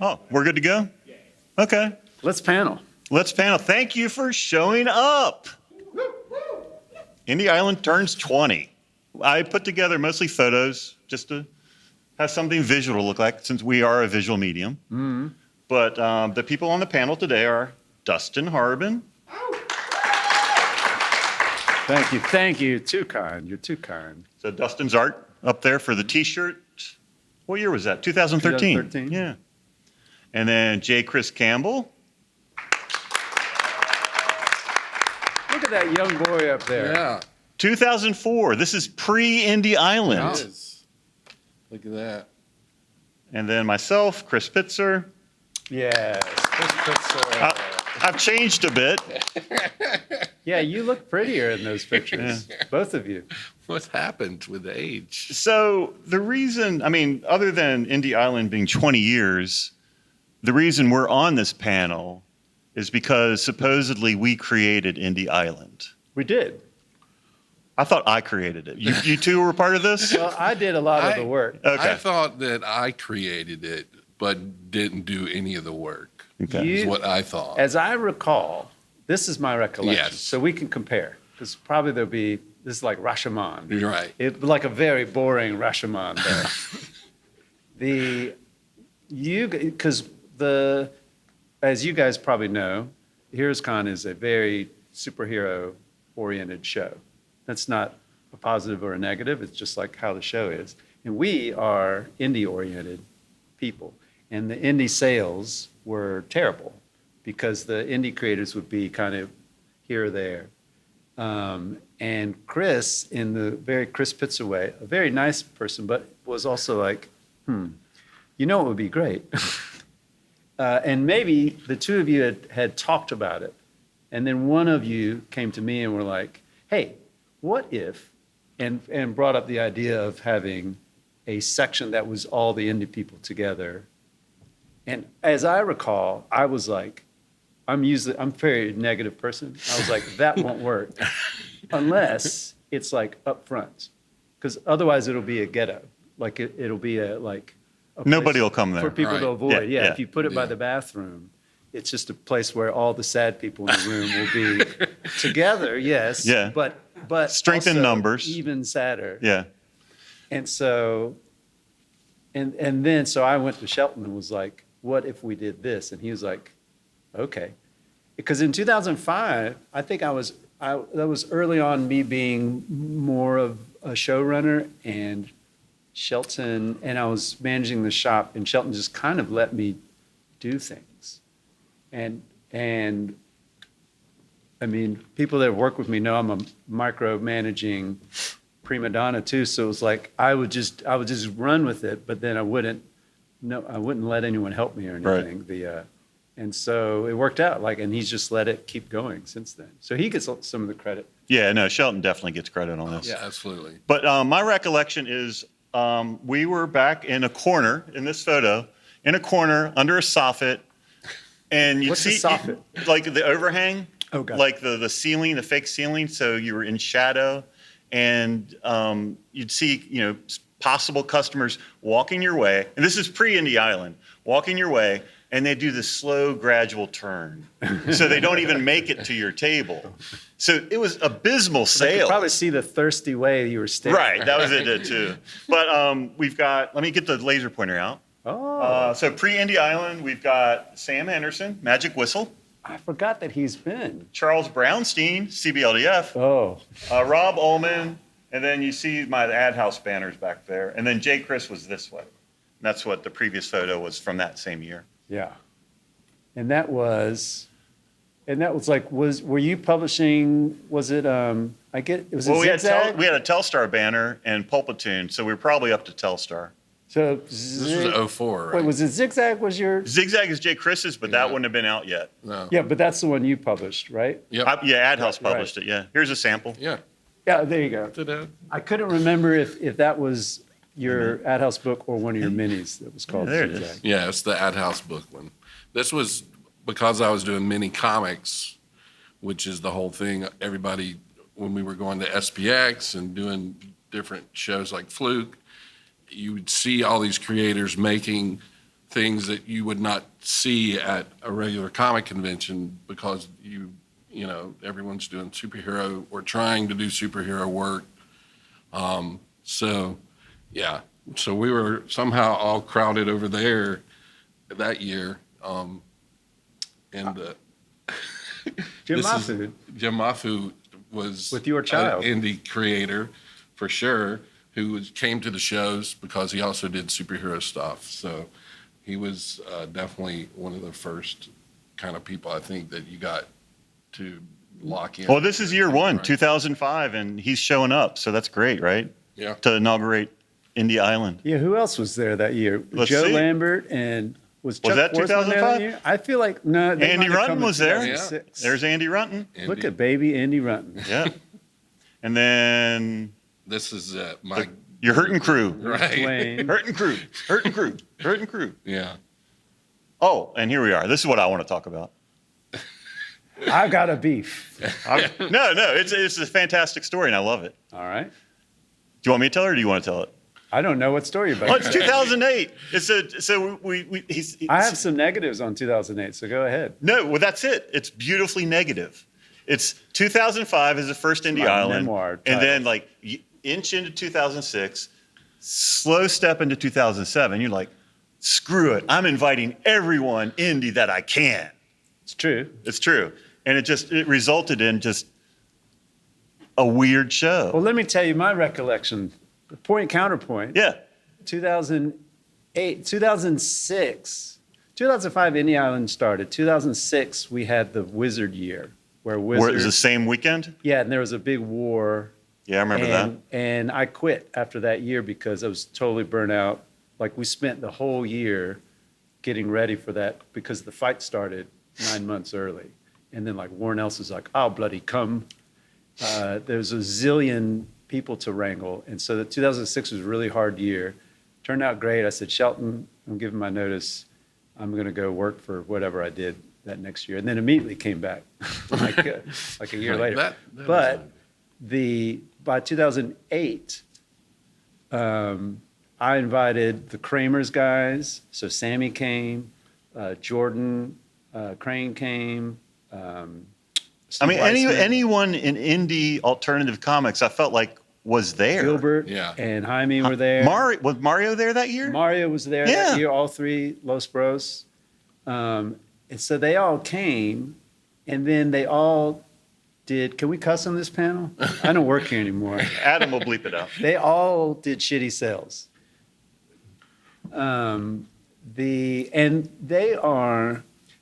Oh, we're good to go? Okay. Let's panel. Let's panel. Thank you for showing up. Indie Island turns 20. I put together mostly photos just to have something visual to look like since we are a visual medium. Mm-hmm. But the people on the panel today are Dustin Harbin. Thank you. Thank you. Too kind. You're too kind. So Dustin's art up there for the T-shirt. What year was that? 2013. 2013. Yeah. And then Chris Campbell. Look at that young boy up there. Yeah. 2004. This is pre-Indie Island. Yes. Look at that. And then myself, Chris Pitzer. Yes. Chris Pitzer. I've changed a bit. Yeah, you look prettier in those pictures. Both of you. What's happened with age? So the reason, other than Indie Island being 20 years, the reason we're on this panel is because supposedly we created Indie Island. We did. I thought I created it. You two were part of this? Well, I did a lot of the work. Okay. I thought that I created it, but didn't do any of the work. Okay. Is what I thought. As I recall, this is my recollection. Yes. So we can compare. Because probably this is like Rashomon. You're right. Like a very boring Rashomon there. As you guys probably know, HeroesCon is a very superhero-oriented show. That's not a positive or a negative. It's just like how the show is. And we are indie-oriented people. And the indie sales were terrible because the indie creators would be kind of here or there. And Chris, in the very Chris Pitzer way, a very nice person, but was also like, you know what would be great? And maybe the two of you had talked about it. And then one of you came to me and were like, hey, what if, and brought up the idea of having a section that was all the indie people together. And as I recall, I was like, I'm a very negative person. I was like, that won't work unless it's like up front. Because otherwise it'll be a ghetto. Like it'll be a Nobody will come there. for people to Right. avoid. Yeah. If you put it by the bathroom, it's just a place where all the sad people in the room will be together, yes. Yeah. But Strength in also numbers. even sadder. Yeah. And so, and then so I went to Shelton and was like, what if we did this? And he was like, okay. Because in 2005, I think that was early on me being more of a showrunner, and Shelton, and I was managing the shop, and Shelton just kind of let me do things. And I mean, people that work with me know I'm a micromanaging prima donna too. So it was like I would just run with it, but then I wouldn't let anyone help me or anything. Right. And so it worked out. And he's just let it keep going since then. So he gets some of the credit. Yeah, no, Shelton definitely gets credit on this. Yeah, absolutely. But my recollection is we were back in a corner in this photo, in a corner under a soffit, and you What's see a soffit? like the overhang, Oh, God. like the ceiling, the fake ceiling. So you were in shadow, and you'd see possible customers walking your way, and this is pre-Indie Island, walking your way, and they do this slow, gradual turn, so they don't even make it to your table. So it was abysmal I sales. could probably see the thirsty way you were staring. Right, that was it too. But we've got, let me get the laser pointer out. Oh, So pre-Indie Island, we've got Sam Henderson, Magic Whistle, I forgot that he's been. Charles Brownstein, CBLDF, Oh, Rob Ullman, and then you see my AdHouse banners back there. And then Chris was this way. And that's what the previous photo was from that same year. yeah. And that was like, were you publishing, was it, was it Well, we had Zigzag? a Telstar banner and Pulpitude, so we were probably up to Telstar. So, This was 04, right? wait, was it Zigzag was your? Zigzag is Chris's, but that Yeah. wouldn't have been out yet. No. Yeah, but that's the one you published, right? Yep. AdHouse Right. published it, yeah. Here's a sample. Yeah. Yeah, there you go. Ta-da. I couldn't remember if that was your AdHouse book or one of your minis that was called There it is. Zigzag. Yeah, it's the AdHouse book one. This was because I was doing mini comics, which is the whole thing. Everybody, when we were going to SPX and doing different shows like Fluke, you would see all these creators making things that you would not see at a regular comic convention because you know, everyone's doing superhero or trying to do superhero work. So, yeah. So we were somehow all crowded over there that year. Jim this is- Mafu. Jim Mafu was With your child. an indie creator for sure, who came to the shows because he also did superhero stuff. So he was definitely one of the first kind of people I think that you got to lock in. Well, this is year one, Right. 2005, and he's showing up, so that's great, right? Yeah. To inaugurate Indie Island. Yeah, who else was there that year? Let's Joe see. Lambert and was Chuck that Forsman there 2005? that year? I feel like no. they Andy might have Runton come in was there. 2006. There's Andy Runton. Look Andy. at baby Andy Runton. Yeah. And then This is my your Hurtin' Crew. right. Dwayne. Hurtin' Crew. Hurtin' Crew. Hurtin' Crew. Yeah. Oh, and here we are. This is what I want to talk about. I've got a beef. No, it's a fantastic story, and I love it. All right. Do you want me to tell it, or do you want to tell it? I don't know what story about. Oh, it's 2008. I have some negatives on 2008, so go ahead. No, well, that's it. It's beautifully negative. It's 2005 is the first Indie my Island, memoir and title. then like inch into 2006, slow step into 2007. You're like, screw it. I'm inviting everyone indie that I can. It's true. It's true, and it resulted in just a weird show. Well, let me tell you my recollection. Point counterpoint. Yeah. 2008, 2006, 2005, Indie Island started. 2006, we had the Wizard year, where Where it was the Wizard. same weekend. Yeah, and there was a big war. Yeah, I remember and, And I quit after that year because I was totally burnt out. Like we spent the whole year getting ready for that because the fight started 9 months early. And then like Warren Ellis was like, "I'll bloody come." There's a zillion people to wrangle. And so the 2006 was a really hard year. Turned out great. I said, "Shelton, I'm giving my notice. I'm going to go work for whatever I did that next year." And then immediately came back like a year later. That But by 2008, I invited the Kramers guys. So Sammy came, Jordan Crane came. I mean, Steve Weissman, anyone in indie alternative comics, I felt like was there. Gilbert Yeah. and Jaime were there. Was Mario there that year? Mario was there Yeah. that year, all three, Los Bros. And so they all came, and then they all did, can we cuss on this panel? I don't work here anymore. Adam will bleep it out. They all did shitty sales.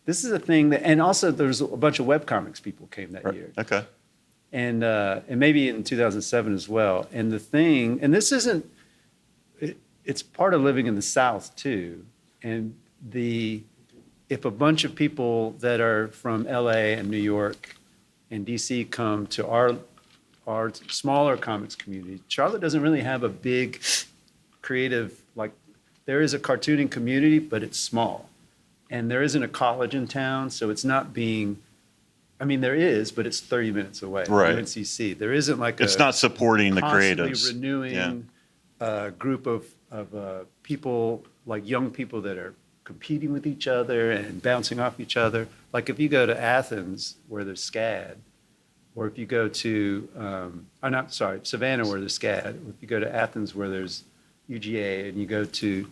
This is a thing that, and also there's a bunch of webcomics people came that year. Okay. And maybe in 2007 as well. And the thing, and this isn't, it's part of living in the South too. And if a bunch of people that are from LA and New York and DC come to our smaller comics community, Charlotte doesn't really have a big creative, like there is a cartooning community, but it's small. And there isn't a college in town, so it's not being, I mean, there is, but it's 30 minutes away. Right. UNCC. There isn't like It's not supporting the constantly creatives. renewing group of people, like young people that are competing with each other and bouncing off each other. Like if you go to Athens where there's SCAD, or if you go to, Savannah where there's SCAD, or if you go to Athens where there's UGA, and you go to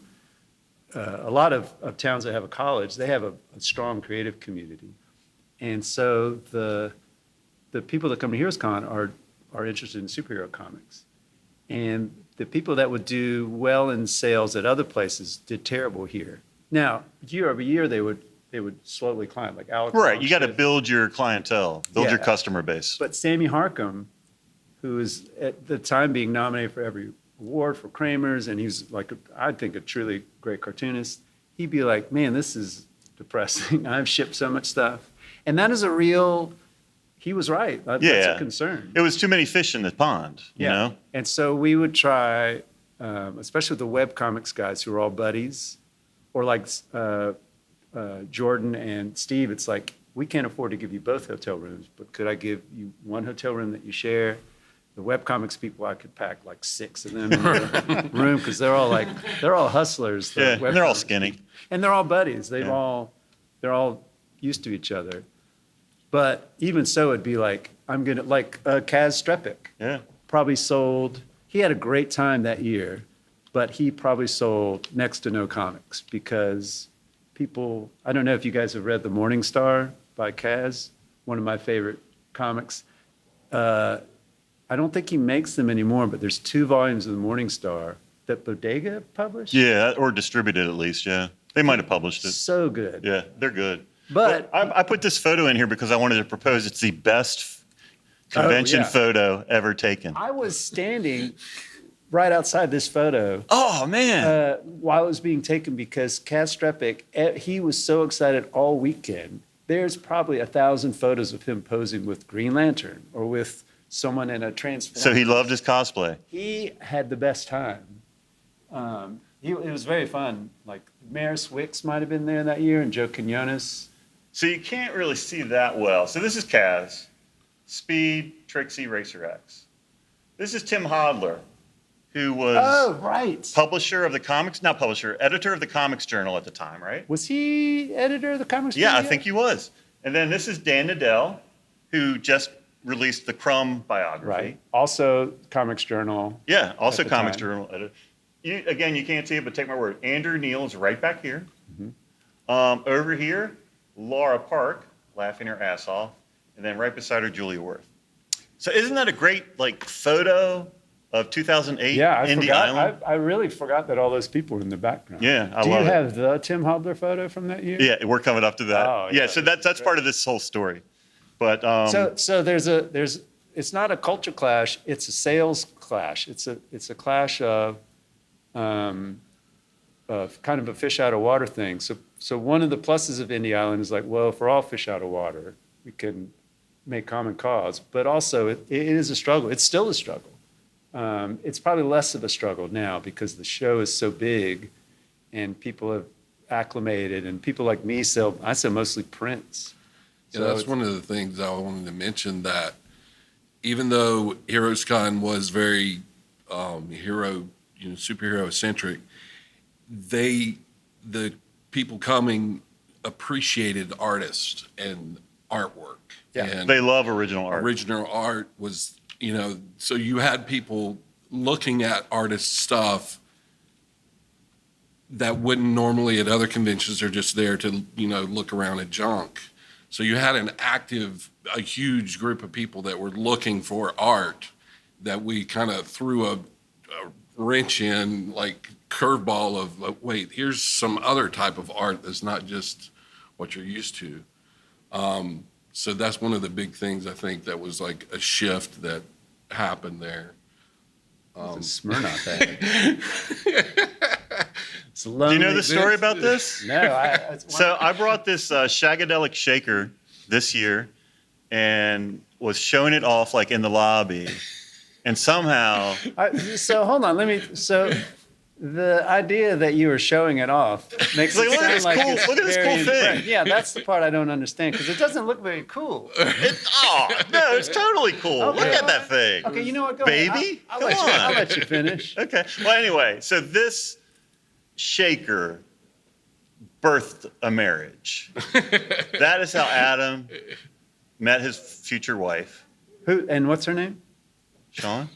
a lot of towns that have a college, they have a strong creative community. And so the people that come to HeroesCon are interested in superhero comics. And the people that would do well in sales at other places did terrible here. Now, year over year, they would slowly climb, like Alex. Right. You got to Longship. build your clientele, build your Yeah. customer base. But Sammy Harcum, who is at the time being nominated for every award for Kramers, and he's like, I think, a truly great cartoonist, he'd be like, man, this is depressing. I've shipped so much stuff. And that is a real, he was right. That's a concern. It was too many fish in the pond, you know? And so we would try, especially with the webcomics guys who are all buddies, or like Jordan and Steve, it's like, we can't afford to give you both hotel rooms, but could I give you one hotel room that you share? the webcomics people, I could pack like 6 of them in the room because they're all hustlers. the Yeah, and they're all webcomics skinny. people. And they're all buddies. They're all used to each other. But even so, it'd be like, Kaz Strepik Yeah. probably sold, he had a great time that year, but he probably sold next to no comics because people, I don't know if you guys have read The Morning Star by Kaz, one of my favorite comics. I don't think he makes them anymore, but there's 2 volumes of The Morning Star that Bodega published. Yeah, or distributed at least, yeah. They might have published it. So good. Yeah, they're good. But I put this photo in here because I wanted to propose it's the best convention photo ever taken. I was standing right outside this photo Oh, man. while it was being taken because Kaz Strepik, he was so excited all weekend. There's probably 1,000 photos of him posing with Green Lantern or with someone in a transformer. So he loved his cosplay. He had the best time. It was very fun. Like Maris Wicks might have been there that year and Joe Quinones. So you can't really see that well. So this is Kaz, Speed, Trixie, Racer X. This is Tim Hodler, who was right. publisher of the comics, not publisher, editor of the Comics Journal at the time, right? Was he editor of the Comics Yeah, I Journal think he was. And then this is Dan Nadell, who just released the Crumb biography. Right. Also, Comics Journal. Yeah, also At the Comics time. Journal editor. Again, you can't see it, but take my word. Andrew Neal is right back here. Over here, Laura Park, laughing her ass off. And then right beside her, Julia Worth. So isn't that a great photo of 2008 Yeah, I Indie forgot. Island? I really forgot that all those people were in the background. Yeah, I Do love you it. have the Tim Hodler photo from that year? Yeah, we're coming up to that. Oh, yeah, yeah, so this that's is part of this whole story. But So it's not a culture clash, it's a sales clash. It's a clash of kind of a fish out of water thing. So one of the pluses of Indie Island is like, well, if we're all fish out of water, we can make common cause. But also it is a struggle. It's still a struggle. It's probably less of a struggle now because the show is so big and people have acclimated and people like me I sell mostly prints. Yeah, that's one of the things I wanted to mention, that even though HeroesCon was very superhero centric, the people coming appreciated artists and artwork. Yeah, and they love original art. original art was, so you had people looking at artist stuff that wouldn't normally at other conventions. Are just there to, look around at junk. So you had a huge group of people that were looking for art that we kind of threw a wrench in, like curveball of, wait, here's some other type of art that's not just what you're used to. So that's one of the big things I think that was like a shift that happened there. It's a Smirnoff ad. It's a lonely, Do you know the story about this? No. So I brought this Shagadelic shaker this year and was showing it off like in the lobby. And somehow, So hold on, so the idea that you were showing it off makes Like, it look at sound this like cool- it's look at this very cool thing. impressive. Yeah, that's the part I don't understand because it doesn't look very cool. no, it's totally cool. Okay. Look at that thing. Okay, you know what? Go Baby? ahead. I'll Come I'll on. let you finish. Okay. Well, anyway, so this shaker birthed a marriage. That is how Adam met his future wife. Who and what's her name? Sean?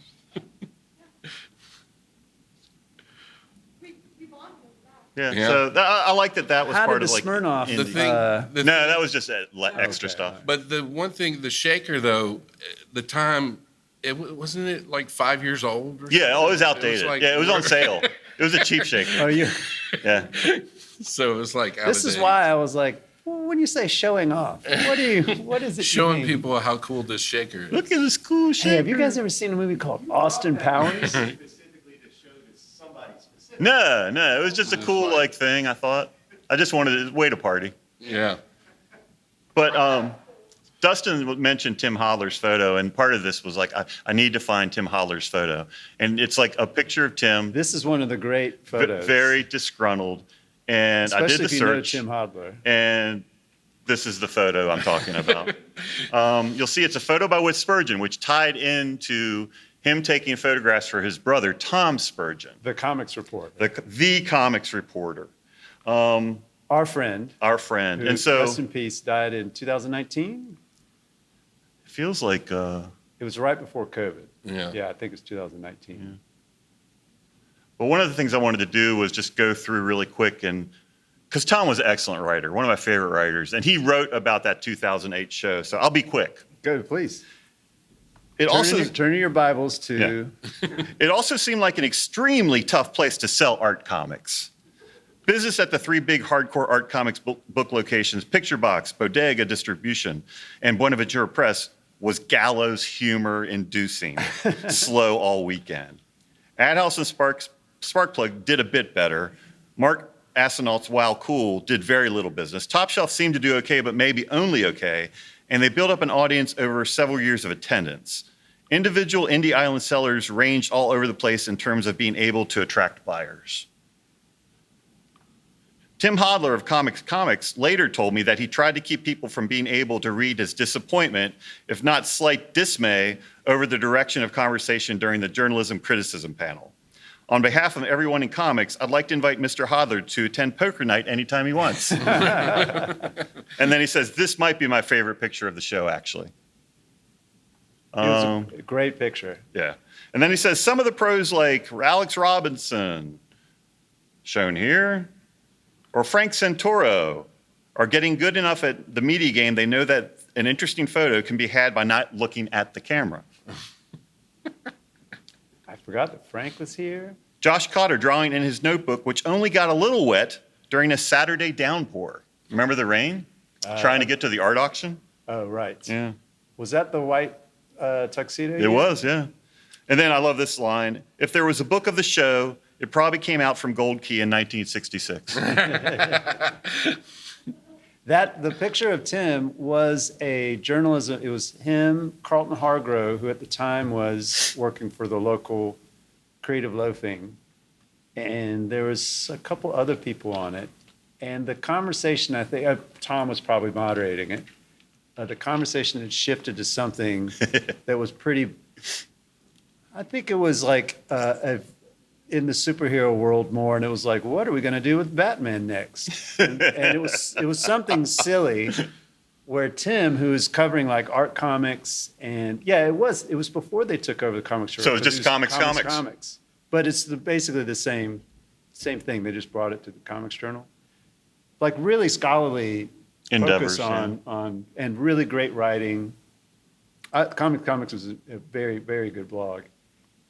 Yeah. Yeah. So I like that was How part did of the like Smirnoff? The indie. thing, No, that was just extra Okay. stuff. But the one thing, the shaker though, the time, wasn't it like 5 years old? Or Yeah, something? it was outdated. like- Yeah, it was on sale. It was a cheap shaker. Oh, you. Yeah. So it was like out This of is date. why I was like, well, when you say showing off, what is it? you Showing mean? people how cool this shaker is. Look at this cool shaker. Hey, have you guys ever seen a movie called Austin Powers? Specifically to show that somebody specific. No, it was just a cool like thing. I thought. I just wanted to wait a party. Yeah. But Dustin mentioned Tim Hodler's photo, and part of this was like, I need to find Tim Hodler's photo, and it's like a picture of Tim, This is one of the great photos. very disgruntled, and Especially I did the if you search, know Tim Hodler. and this is the photo I'm talking about. You'll see it's a photo by Whit Spurgeon, which tied into him taking photographs for his brother, Tom Spurgeon, The comics reporter. the comics reporter, Our friend. our friend. Who, And so rest in peace, died in 2019. it feels like, It was right before COVID. Yeah. Yeah, I think it was 2019. but one of the things I wanted to do was just go through really quick, and because Tom was an excellent writer, one of my favorite writers, and he wrote about that 2008 show. So I'll be quick. Go, please. It Turn your Bibles to. It also seemed like an extremely tough place to sell art comics. Business at the three big hardcore art comics book locations, Picture Box, Bodega Distribution, and Buenaventura Press, was gallows humor inducing, slow all weekend. AdHouse and Sparkplug did a bit better. Mark Asenault's While Cool did very little business. Top Shelf seemed to do okay, but maybe only okay, and they built up an audience over several years of attendance. Individual indie island sellers ranged all over the place in terms of being able to attract buyers. Tim Hodler of Comics later told me that he tried to keep people from being able to read his disappointment, if not slight dismay, over the direction of conversation during the journalism criticism panel. On behalf of everyone in comics, I'd like to invite Mr. Hodler to attend poker night anytime he wants. And then he says, this might be my favorite picture of the show, actually. It was a great picture. Yeah. And then he says, some of the pros like Alex Robinson, shown here, or Frank Santoro, are getting good enough at the media game they know that an interesting photo can be had by not looking at the camera. I forgot that Frank was here. Josh Cotter drawing in his notebook, which only got a little wet during a Saturday downpour. Remember the rain? Trying to get to the art auction? Oh, right. Yeah. Was that the white tuxedo? It was, yeah. And then I love this line. If there was a book of the show, it probably came out from Gold Key in 1966. The picture of Tim was a journalism. It was him, Carlton Hargrove, who at the time was working for the local Creative Loafing, and there was a couple other people on it. And the conversation, I think Tom was probably moderating it. The conversation had shifted to something that was pretty. I think it was like in the superhero world more, and it was like, what are we going to do with Batman next? And it was something silly, where Tim, who is covering like art comics, and it was before they took over the comics. So it's just comics. But it's basically the same thing. They just brought it to the Comics Journal, like really scholarly Endeavors, focus on and really great writing. Comics was a very, very good blog.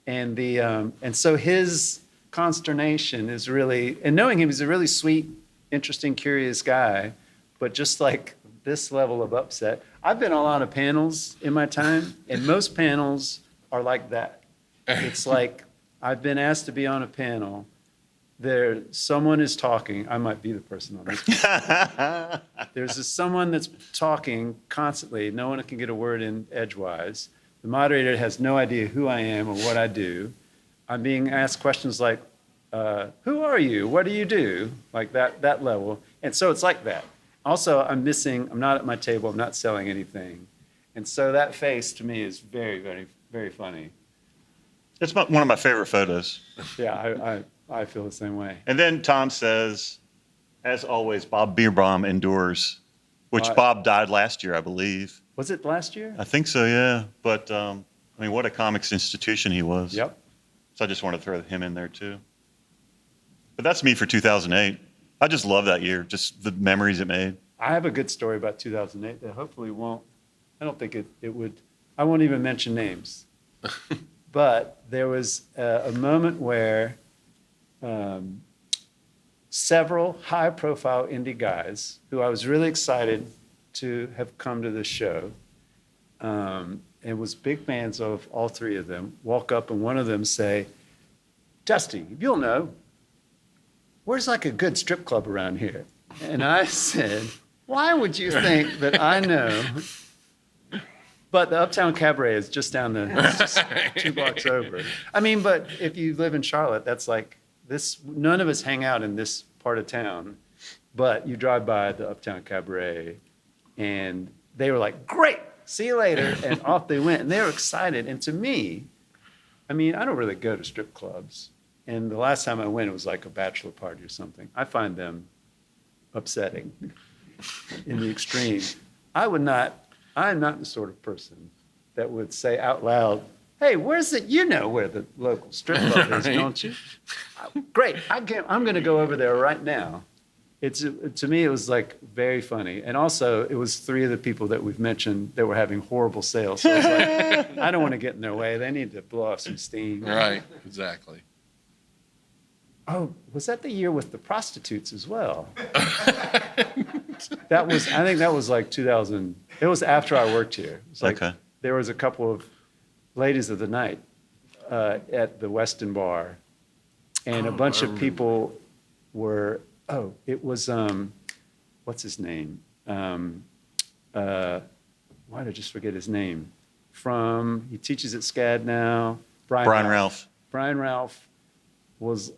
And and so his consternation is really, and knowing him, he's a really sweet, interesting, curious guy, but just like this level of upset. I've been on a lot of panels in my time, and most panels are like that. It's like I've been asked to be on a panel. Someone is talking. I might be the person on this. There's someone that's talking constantly. No one can get a word in edgewise. The moderator has no idea who I am or what I do. I'm being asked questions like, who are you? What do you do? Like that level. And so it's like that. Also, I'm not at my table. I'm not selling anything. And so that face to me is very, very, very funny. It's one of my favorite photos. Yeah, I feel the same way. And then Tom says, as always, Bob Bierbaum endures, which Bob died last year, I believe. Was it last year? I think so, yeah. But, I mean, what a comics institution he was. Yep. So I just want to throw him in there, too. But that's me for 2008. I just love that year, just the memories it made. I have a good story about 2008 that hopefully I don't think it would, I won't even mention names. But there was a moment where several high-profile indie guys, who I was really excited to have come to the show, and was big fans of all three of them, walk up and one of them say, Dusty, you'll know, where's like a good strip club around here? And I said, why would you think that I know? But the Uptown Cabaret is just down just 2 blocks over. I mean, but if you live in Charlotte, that's like this. None of us hang out in this part of town, but you drive by the Uptown Cabaret, and they were like, great, see you later, and off they went. And they were excited. And to me, I mean, I don't really go to strip clubs. And the last time I went, it was like a bachelor party or something. I find them upsetting in the extreme. I'm not the sort of person that would say out loud, hey, where's it? You know where the local strip club is, Right. don't you? Great. I'm going to go over there right now. To me, it was like very funny. And also, it was 3 of the people that we've mentioned that were having horrible sales. So I was like, I don't want to get in their way. They need to blow off some steam. Right, exactly. Oh, was that the year with the prostitutes as well? I think that was like 2000. It was after I worked here. It was like, Okay. There was a couple of ladies of the night at the Weston Bar, and a bunch of people were, it was, what's his name? Why did I just forget his name? He teaches at SCAD now. Brian Ralph. Brian Ralph was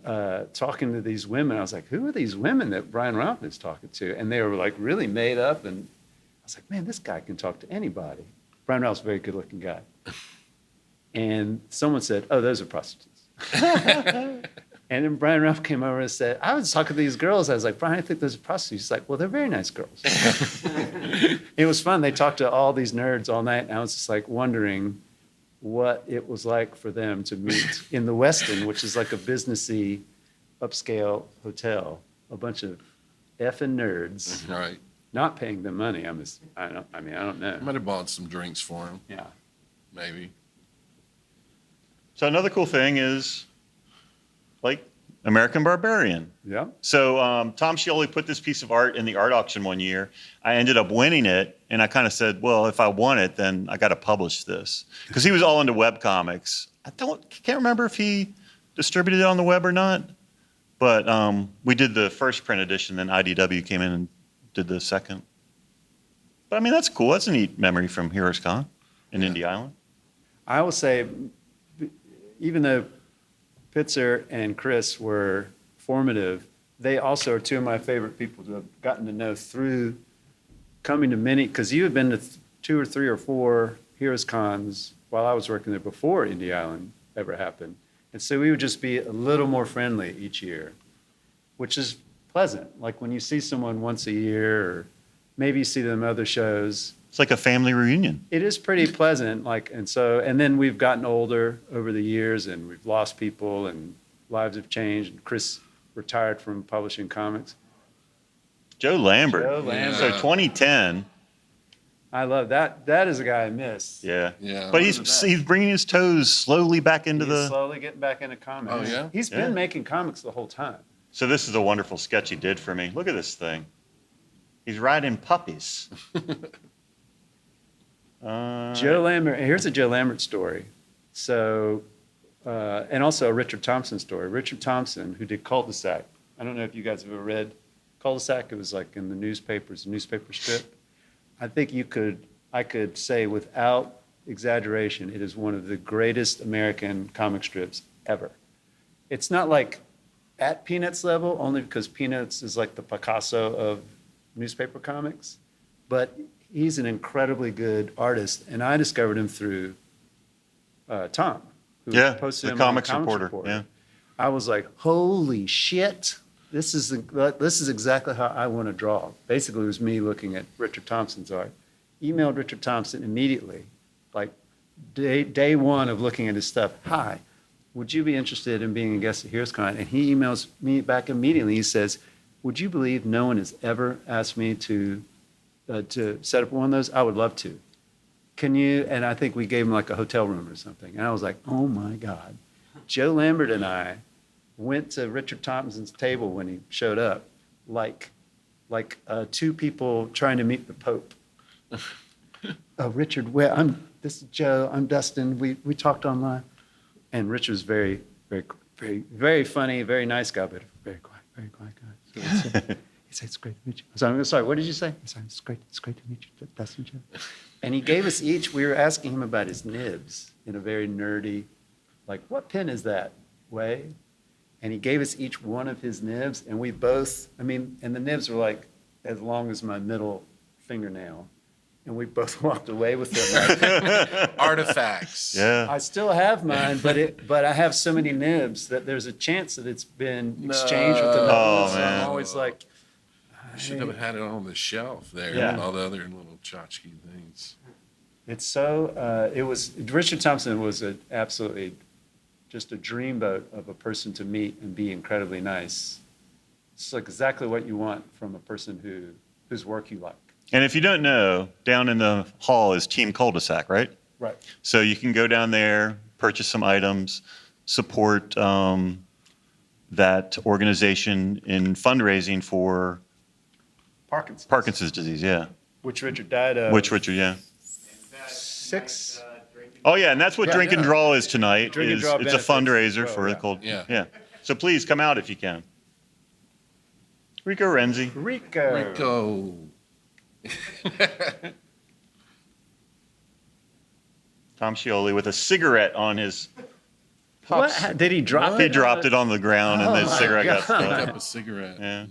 talking to these women. I was like, who are these women that Brian Ralph is talking to? And they were like really made up. And I was like, man, this guy can talk to anybody. Brian Ralph's a very good looking guy. And someone said, oh, those are prostitutes. And then Brian Ralph came over and said, I was talking to these girls. I was like, Brian, I think those are prostitutes. He's like, well, they're very nice girls. It was fun. They talked to all these nerds all night. And I was just like wondering what it was like for them to meet in the Westin, which is like a businessy, upscale hotel. A bunch of effing nerds, Right. not paying them money. I don't know. I might have bought some drinks for him, Yeah. maybe. So another cool thing is, like, American Barbarian. Yeah. So Tom Scioli put this piece of art in the art auction one year. I ended up winning it, and I kind of said, well, if I won it, then I got to publish this. Because he was all into web comics. Can't remember if he distributed it on the web or not. But we did the first print edition, then IDW came in and did the second. But I mean, that's cool. That's a neat memory from HeroesCon in Indy Island. I will say, even though Pitzer and Chris were formative, they also are 2 of my favorite people to have gotten to know through coming to many, because you had been to 2 or 3 or 4 HeroesCons while I was working there before Indy Island ever happened. And so we would just be a little more friendly each year, which is pleasant. Like when you see someone once a year, or maybe you see them at other shows, It's like a family reunion. it is pretty pleasant. And then we've gotten older over the years, and we've lost people, and lives have changed. And Chris retired from publishing comics. Joe Lambert. Joe Lambert. So 2010. I love that. That is a guy I miss. Yeah. Yeah. But One he's of the best. he's bringing his toes slowly back into He's the. slowly getting back into comics. Oh, yeah? He's Yeah. been making comics the whole time. So this is a wonderful sketch he did for me. Look at this thing. He's riding puppies. Joe Lambert. Here's a Joe Lambert story. So, and also a Richard Thompson story. Richard Thompson, who did Cul-de-sac. I don't know if you guys have ever read Cul-de-sac. It was like in the newspapers, a newspaper strip. I think I could say without exaggeration, it is one of the greatest American comic strips ever. It's not like at Peanuts level, only because Peanuts is like the Picasso of newspaper comics, but he's an incredibly good artist, and I discovered him through Tom, who Yeah, posted the him on comics reporter, yeah. I was like, holy shit, this is exactly how I want to draw. Basically, it was me looking at Richard Thompson's art. Emailed Richard Thompson immediately, like day one of looking at his stuff. Hi, would you be interested in being a guest at HeroesCon? And he emails me back immediately. He says, would you believe no one has ever asked me to set up one of those? I would love to. Can you? And I think we gave him like a hotel room or something. And I was like, oh my God. Joe Lambert and I went to Richard Thompson's table when he showed up, like 2 people trying to meet the Pope. Oh, Richard, this is Joe. I'm Dustin. We talked online. And Richard was very, very, very, very funny, very nice guy, but a very quiet guy. So he said, it's great to meet you. So I'm sorry, what did you say? He said, it's great to meet you, Dustin, Joe. And he gave us each, we were asking him about his nibs in a very nerdy, like, what pen is that way? And he gave us each one of his nibs, and we both, and the nibs were like as long as my middle fingernail. And we both walked away with them. Like, Artifacts. Yeah. I still have mine, but I have so many nibs that there's a chance that it's been exchanged with another Oh, one. So man. I'm always like, You should have had it on the shelf there Yeah. with all the other little tchotchke things. it's so, Richard Thompson was absolutely just a dreamboat of a person to meet and be incredibly nice. It's like exactly what you want from a person whose work you like. And if you don't know, down in the hall is Team Cul-de-sac, right? Right. So you can go down there, purchase some items, support that organization in fundraising for Parkinson's disease, yeah. Which Richard died of. Which Richard, yeah. Six. Oh, yeah, and that's what Yeah, Drink and yeah. Draw is tonight. Drink and Is Draw it's a benefits fundraiser as well, for the yeah. cold. Yeah. Yeah. So please come out if you can. Rico Renzi. Rico. Tom Scioli with a cigarette on his. What? Did he drop He it? dropped it on the ground and Oh the my cigarette got God. Picked stuck. up a cigarette. Yeah.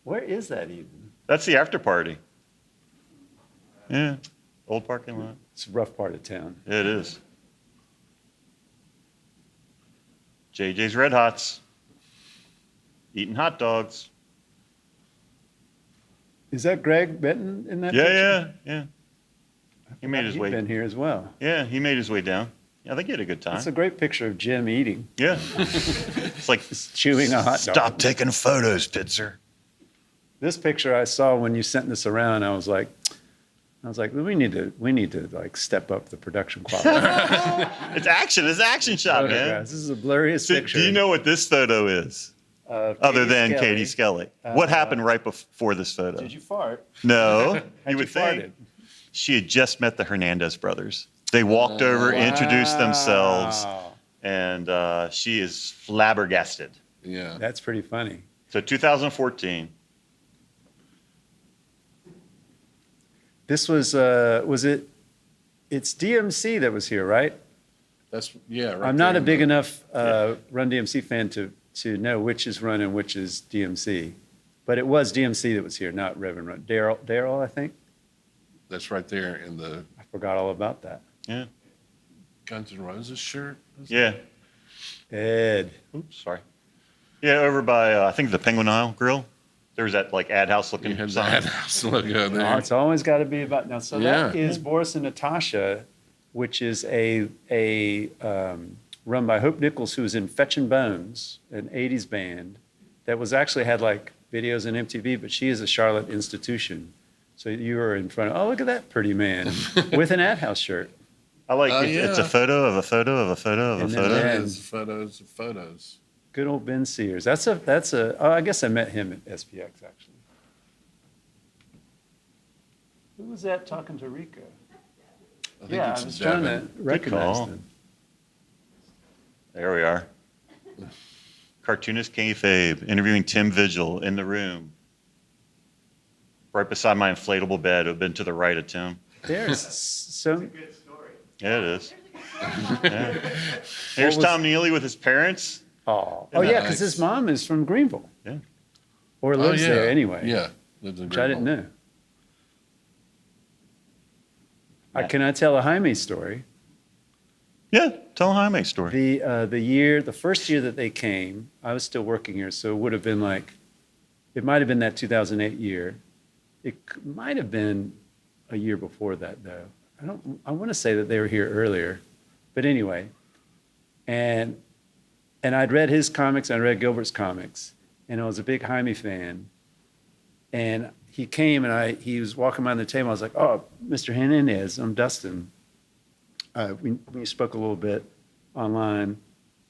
Where is that even? That's the after party. Yeah. Old parking lot. It's a rough part of town. It is. JJ's Red Hots. Eating hot dogs. Is that Greg Benton in that Yeah, picture? yeah, yeah. He made his He's way. been here as well. Yeah, he made his way down. Yeah, I think he had a good time. That's a great picture of Jim eating. Yeah. It's like, He's chewing a hot dog. stop taking photos, Pitzer. This picture I saw when you sent this around, I was like, we need to like step up the production quality. It's action shot, man. Photographs. This is the blurriest So, picture. do you know what this photo is? Other than Katie Skelly. What happened right before this photo? Did you fart? No, Had you would think. farted? She had just met the Hernandez brothers. They walked over, introduced themselves, Wow. and she is flabbergasted. Yeah. That's pretty funny. So 2014. This was it? It's DMC that was here, right? That's, yeah. Right I'm not there a big in the- enough Run DMC fan to know which is Run and which is DMC. But it was DMC that was here, not Reverend Run. Daryl, I think. That's right there in the I forgot all about that. Yeah. Guns N' Roses shirt. Yeah. Ed. Oops, sorry. Yeah, over by, I think the Penguin Isle Grill. There was that like AdHouse You looking had the sign. AdHouse logo Oh, there. it's always got to be about now. So that Yeah. is Boris and Natasha, which is a run by Hope Nichols, who was in Fetchin' Bones, an '80s band that was actually had like videos on MTV. But she is a Charlotte institution. So you were in front of. Oh, look at that pretty man with an AdHouse shirt. I like Oh, it's a yeah. photo of a photo of a photo of a And then photo. that- Photos, photos, of photos. Good old Ben Sears. That's a. Oh, I guess I met him at SPX actually. Who was that talking to Rico? I think Yeah, it's I was trying to Devin. recognize call. them. There we are. Cartoonist kayfabe interviewing Tim Vigil in the room. Right beside my inflatable bed. It would have been to the right of Tim. There's so. Good story. Yeah, it is. Yeah. Here's was- Tom Neely with his parents. Oh, Yeah, yeah, nice. because his mom is from Greenville. Yeah. Or Oh, lives yeah. there anyway. Yeah. Lives in Which I didn't Greenville. know. Can I tell a Jaime story? Yeah, tell a Jaime story. The first year that they came, I was still working here, so it would have been like, it might have been that 2008 year. Might have been a year before that though. I want to say that they were here earlier, but anyway. And I'd read his comics, I read Gilbert's comics, and I was a big Jaime fan. And he came and he was walking by the table. I was like, "Oh, Mr. Hernandez, I'm Dustin. We spoke a little bit online.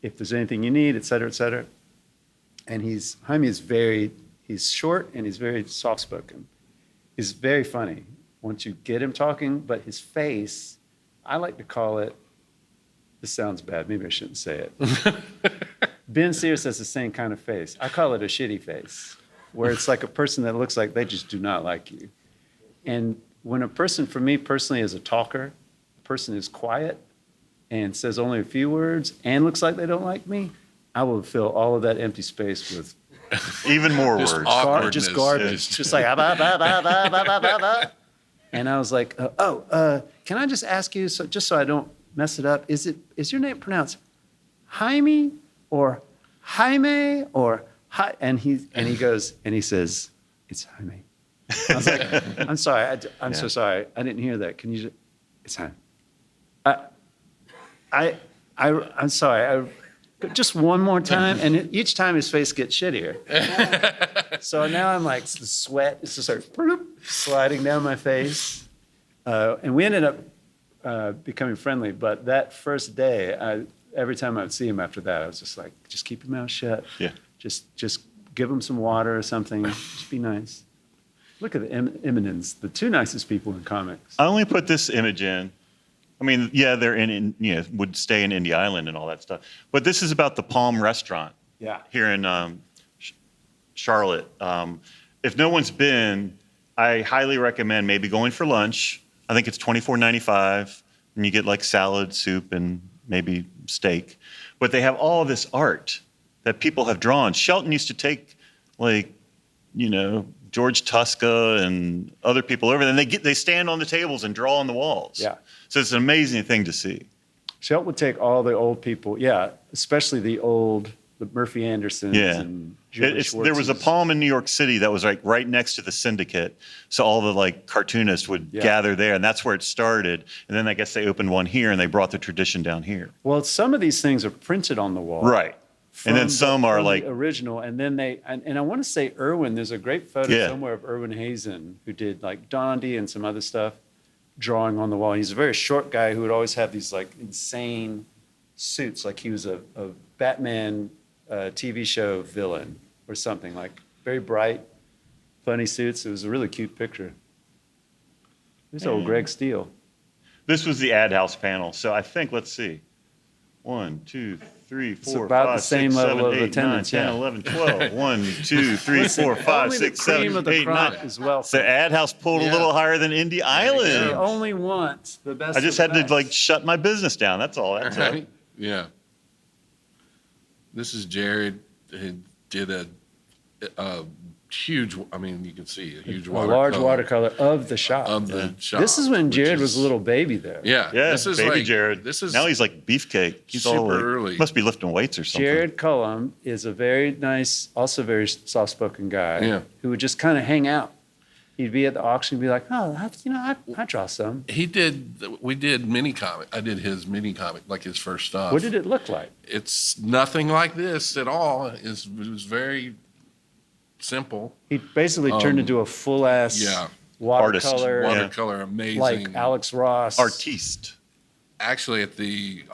If there's anything you need, et cetera, et cetera." And Jaime is he's short and he's very soft spoken. He's very funny once you get him talking, but his face, I like to call it. This sounds bad. Maybe I shouldn't say it. Ben Sears has the same kind of face. I call it a shitty face, where it's like a person that looks like they just do not like you. And when a person, for me personally, is a talker, a person is quiet and says only a few words and looks like they don't like me, I will fill all of that empty space with Even more Just words. awkwardness. just garbage. Just like, ah, bah, bah, bah, bah, bah, bah, bah, bah. And I was like, can I just ask you, so just so I don't mess it up, is your name pronounced Jaime or Jaime or Hi? And he says, it's Jaime. I was like, I'm sorry, I'm so sorry, I didn't hear that. Can you just, it's Jaime. I'm sorry. Just one more time, and each time his face gets shittier. So now I'm like, the sweat is just sort of sliding down my face. And we ended up becoming friendly. But that first day, every time I would see him after that, I was just like, just keep your mouth shut. Yeah. Just give him some water or something. Just be nice. Look at the Eminens, the two nicest people in comics. I only put this image in. I mean, yeah, they're would stay in Indy Island and all that stuff. But this is about the Palm Restaurant here in Charlotte. If no one's been, I highly recommend maybe going for lunch. I think it's $24.95, and you get like salad, soup, and maybe steak. But they have all this art that people have drawn. Shelton used to take, like, George Tuska and other people over, and they stand on the tables and draw on the walls. Yeah. So it's an amazing thing to see. Shelton would take all the old people, especially the Murphy Andersons and Julie There was a Schwartzes. Palm in New York City that was like right next to the Syndicate. So all the like cartoonists would gather there, and that's where it started. And then I guess they opened one here, and they brought the tradition down here. Well, some of these things are printed on the wall. Right. And then some are like the original, and then and I want to say Irwin. There's a great photo somewhere of Irwin Hazen, who did like Dondi and some other stuff, drawing on the wall. He's a very short guy who would always have these like insane suits, like he was a Batman TV show villain or something, like very bright, funny suits. It was a really cute picture. There's old Greg Steele. this was the AdHouse panel. So I think, let's see, 1, 2, 3, 4, about 5, the same 6, level 7, of 8, 9, attendance, 10, yeah. 11, 12. 1, 2, 3, Listen, 4, 5, only 6, the cream 7, of the 8, crop 9. is welcome. So AdHouse pulled a little higher than Indy We Island. only want the best. I just of had the to best. like shut my business down. That's all. That's it. Right? Yeah. This is Jared who did a huge, I mean, you can see a huge a watercolor. large watercolor of the shop. Of the shop, This is when which Jared is- was a little baby there. Yeah. Yeah, This is baby like, Jared. This is Now he's like beefcake. He's all super like, early. must be lifting weights or something. Jared Cullum is a very nice, also very soft-spoken guy Yeah. who would just kind of hang out. He'd be at the auction and be like, oh, I draw some. we did mini comic. I did his mini comic, like his first stuff. What did it look like? It's nothing like this at all. It was very simple. He basically turned into a full-ass Yeah. watercolor, Artist. Watercolor, amazing. like Alex Ross. Artiste. Actually, at the,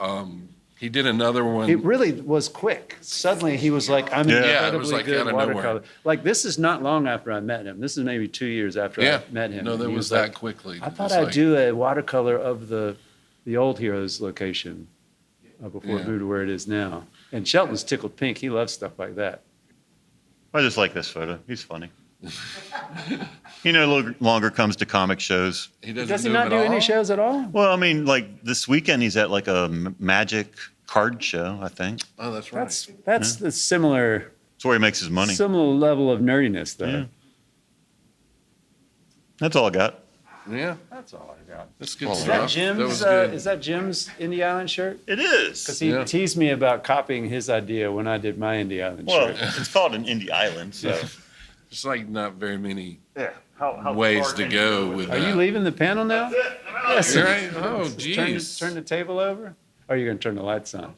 he did another one. It really was quick. Suddenly he was like, I'm Yeah. an Yeah, it was incredibly like good out of nowhere. watercolor. Like, this is not long after I met him. This is maybe 2 years after yeah. I met him. No, And that he was that like, quickly. I thought It's I'd like- do a watercolor of the old Heroes location before Yeah. it moved to where it is now. And Shelton's tickled pink. He loves stuff like that. I just like this photo. He's funny. He no longer comes to comic shows. He doesn't Does he do not them do at any all? shows at all? Well, I mean, like this weekend he's at like a magic card show, I think. Oh, that's right. That's the similar That's where he makes his money. level of nerdiness, though. Yeah. That's all I got. Yeah, That's all I got. that's good Is stuff. that That Jim's? was good. Is that Jim's Indie Island shirt? It Because is. he Yeah. teased me about copying his idea when I did my Indie Island Well, shirt. it's called an Indie Island, so. It's like not very many Yeah. How ways far to can go you with Are that. you leaving the panel now? Yes. You're right? Oh, Turn, jeez. turn the table over? Or are you going to turn the lights on?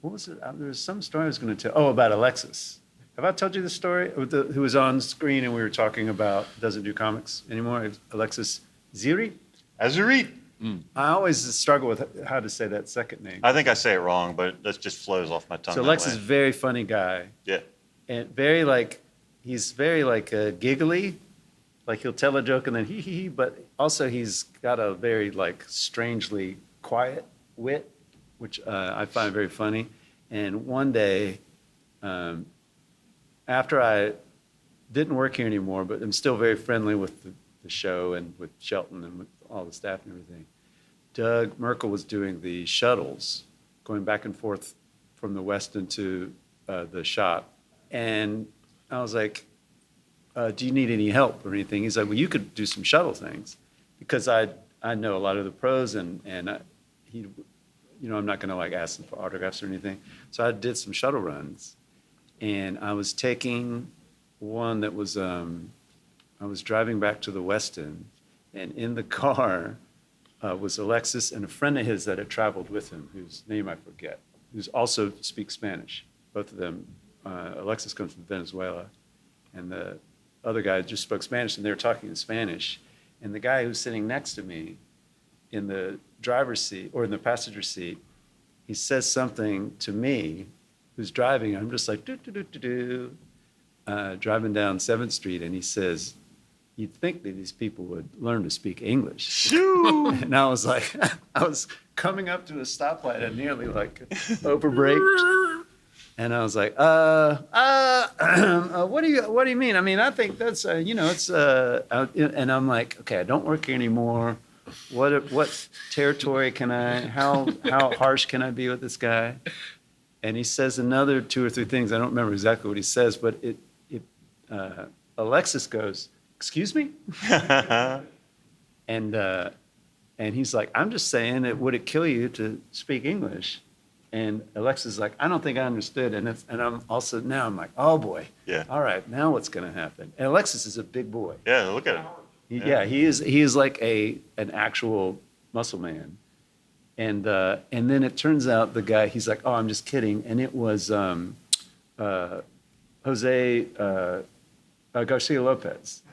What was it? There was some story I was going to tell. Oh, about Alexis. Have I told you the story? Who was on screen and we were talking about doesn't do comics anymore? Alexis Ziri? Azurit. I always struggle with how to say that second name. I think I say it wrong, but that just flows off my tongue. So that Alexis is way. a very funny guy. Yeah. And he's very giggly. Like he'll tell a joke and then hee, but also he's got a very strangely quiet wit, which I find very funny. And one day, after I didn't work here anymore, but I'm still very friendly with the show and with Shelton and with all the staff and everything, Doug Merkel was doing the shuttles going back and forth from the Westin to the shop. And I was like, do you need any help or anything? He's like, well, you could do some shuttle things, because I know a lot of the pros, and he, I'm not going to like ask him for autographs or anything. So I did some shuttle runs, and I was taking one that was, I was driving back to the West End, and in the car was Alexis and a friend of his that had traveled with him, whose name I forget, who's also speaks Spanish. Both of them, Alexis comes from Venezuela, and the other guy just spoke Spanish, and they were talking in Spanish. And the guy who's sitting next to me in the driver's seat or in the passenger seat, he says something to me who's driving. I'm just like, driving down 7th Street, and he says, you'd think that these people would learn to speak English. Shoo! And I was like, I was coming up to a stoplight and nearly like overbraked. And I was like, what do you mean? I mean, I think that's, it's, and I'm like, okay, I don't work here anymore. What territory can how harsh can I be with this guy? And he says another 2 or 3 things. I don't remember exactly what he says, but Alexis goes, excuse me? And he's like, I'm just saying, would it kill you to speak English? And Alexis is like, I don't think I understood. And I'm also, now I'm like, oh boy. Yeah. All right, now what's going to happen? And Alexis is a big boy. Yeah, look at it. He is like an actual muscle man. And then it turns out the guy, he's like, oh, I'm just kidding. And it was Jose Garcia Lopez.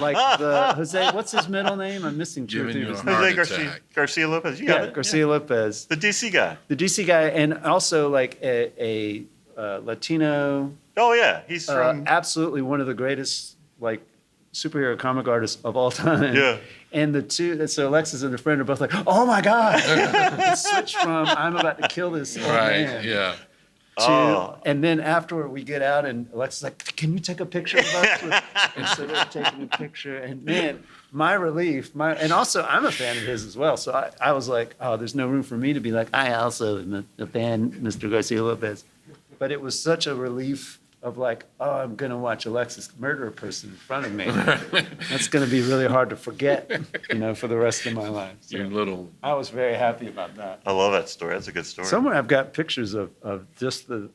Jose, what's his middle name? I'm missing two or three of his names. Jose Garcia Lopez. You got it. Garcia Lopez. The DC guy. The DC guy, and also like a Latino. Oh yeah, he's from absolutely one of the greatest like superhero comic artists of all time. Yeah. And the two, so Alexis and her friend are both like, oh my God. It switched from I'm about to kill this old man. Yeah. And then afterward we get out and Alexis is like, can you take a picture of us? And so they're taking a picture. And man, my relief, and also I'm a fan of his as well. So I was like, oh, there's no room for me to be like, I also am a fan, Mr. Garcia Lopez. But it was such a relief of like, oh, I'm going to watch Alexis murder a person in front of me. That's going to be really hard to forget, for the rest of my life. So I was very happy about that. I love that story. That's a good story. Somewhere I've got pictures of just the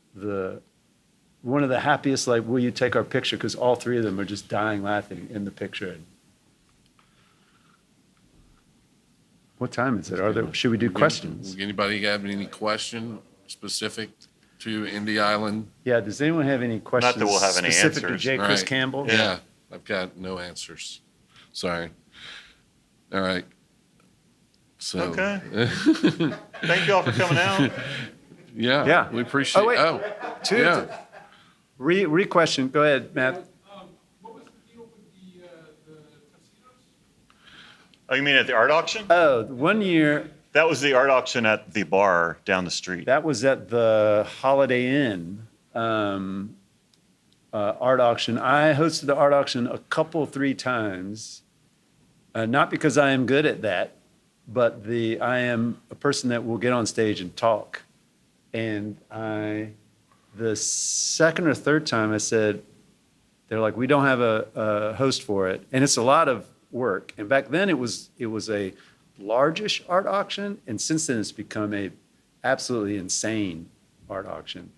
one of the happiest, like, will you take our picture? Because all 3 of them are just dying laughing in the picture. What time is it? Should we do questions? Anybody have any question specific to Indy Island? Yeah, does anyone have any questions? Not that we'll have any specific answers. to J. Chris Right. Campbell? Yeah, I've got no answers. Sorry. All right. So. Okay. Thank you all for coming out. Yeah. We appreciate. Oh, wait. Two. Yeah. Re-question. Go ahead, Matt. What was the deal with the tuxedos? Oh, you mean at the art auction? Oh, 1 year. That was the art auction at the bar down the street. That was at the Holiday Inn art auction. I hosted the art auction 3 times, not because I am good at that, but I am a person that will get on stage and talk. And the second or third time I said, they're like, we don't have a host for it. And it's a lot of work. And back then it was a largish art auction, and since then it's become a absolutely insane art auction.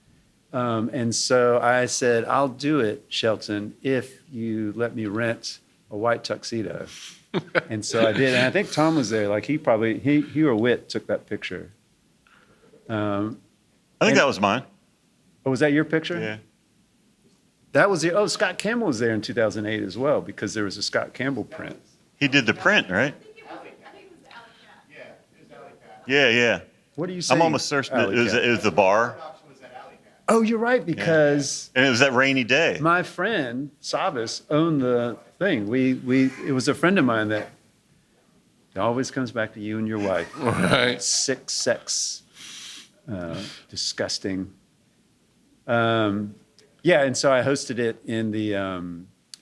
And so I said, I'll do it, Shelton, if you let me rent a white tuxedo. And so I did, and I think Tom was there. Like he or Whit took that picture. I think that was mine. Oh, was that your picture? Yeah. That was Scott Campbell was there in 2008 as well, because there was a Scott Campbell print. He did the print, right? Yeah, it was Alley Cat. Yeah. What do you say? I'm almost certain it was the bar. Auction was at Alley Cat. Oh, you're right, because And it was that rainy day. my friend Savas owned the thing. It was a friend of mine that it always comes back to you and your wife. Right. Sick sex, disgusting. Yeah, and so I hosted it in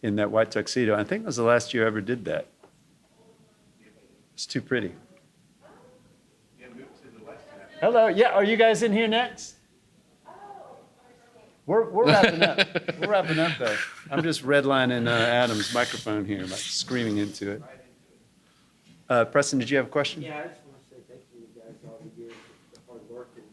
in that white tuxedo. I think it was the last year I ever did that. It's too pretty. Yeah, moved to the west. Hello. Yeah, are you guys in here next? We're wrapping up. We're wrapping up, though. I'm just redlining Adam's microphone here, like screaming into it. Preston, did you have a question? Yeah, I just want to say thank you guys all the years, the hard work and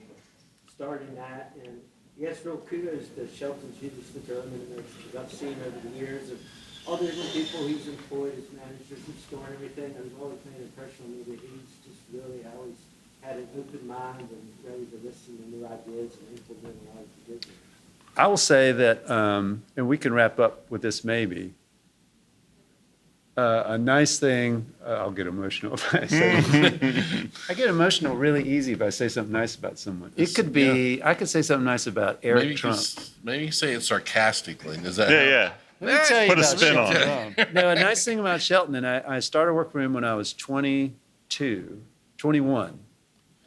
starting that. And yes, real kudos to Shelton's Leadership Development Initiative. I've seen over the years of all the different people he's employed as managers of store and everything. And it's always made an impression on me that he's just really always had an open mind and ready to listen to new ideas and implement a lot of the business. I will say that, and we can wrap up with this maybe. A nice thing, I'll get emotional if I say I get emotional really easy if I say something nice about someone. It could be, I could say something nice about Eric Maybe Trump. Maybe say it sarcastically. Does that Yeah, help? yeah. Let me tell you Put a about spin on Shelton. No, a nice thing about Shelton, and I started working for him when I was 21,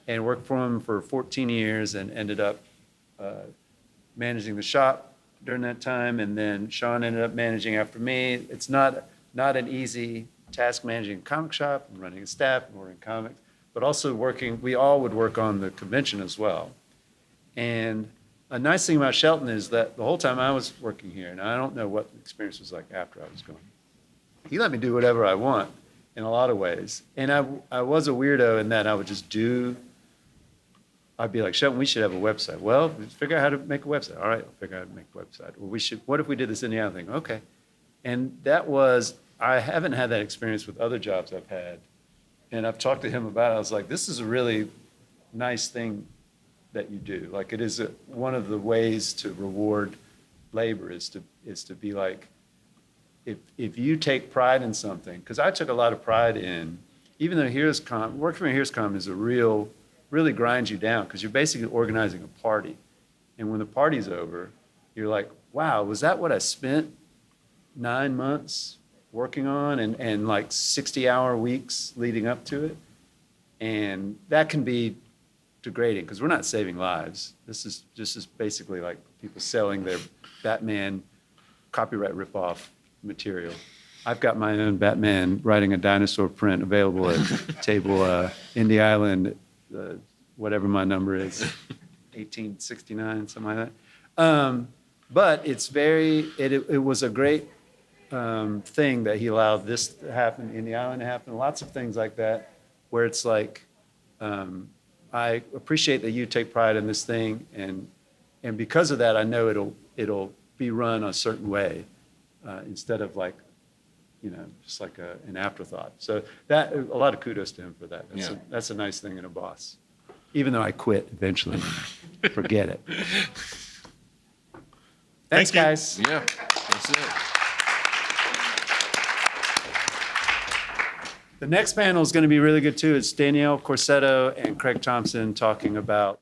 and worked for him for 14 years and ended up managing the shop during that time, and then Sean ended up managing after me. It's not an easy task managing a comic shop and running a staff and ordering comics, but also working, we all would work on the convention as well. And a nice thing about Shelton is that the whole time I was working here, and I don't know what the experience was like after I was gone, he let me do whatever I want in a lot of ways. And I was a weirdo in that I would just I'd be like, Shelton, we should have a website. Well, let's figure out how to make a website. All right, I'll figure out how to make a website. Well, what if we did this Indiana thing? Okay. And I haven't had that experience with other jobs I've had. And I've talked to him about it. I was like, this is a really nice thing that you do. Like, it is one of the ways to reward labor is to be like, if you take pride in something, because I took a lot of pride in, even though working for HeroesCon is really grinds you down because you're basically organizing a party. And when the party's over, you're like, wow, was that what I spent 9 months working on and like 60-hour weeks leading up to it? And that can be degrading because we're not saving lives. This is basically like people selling their Batman copyright ripoff material. I've got my own Batman writing a dinosaur print available at table Indy Island, whatever my number is, 1869, something like that. But it was a great thing that he allowed this to happen, Indy Island to happen, lots of things like that, where it's like, I appreciate that you take pride in this thing, and because of that, I know it'll be run a certain way instead of like, just like an afterthought. So that a lot of kudos to him for that. That's a nice thing in a boss. Even though I quit eventually, forget it. Thanks, Thank you. guys. Yeah, that's it. The next panel is going to be really good too. It's Danielle Corsetto and Craig Thompson talking about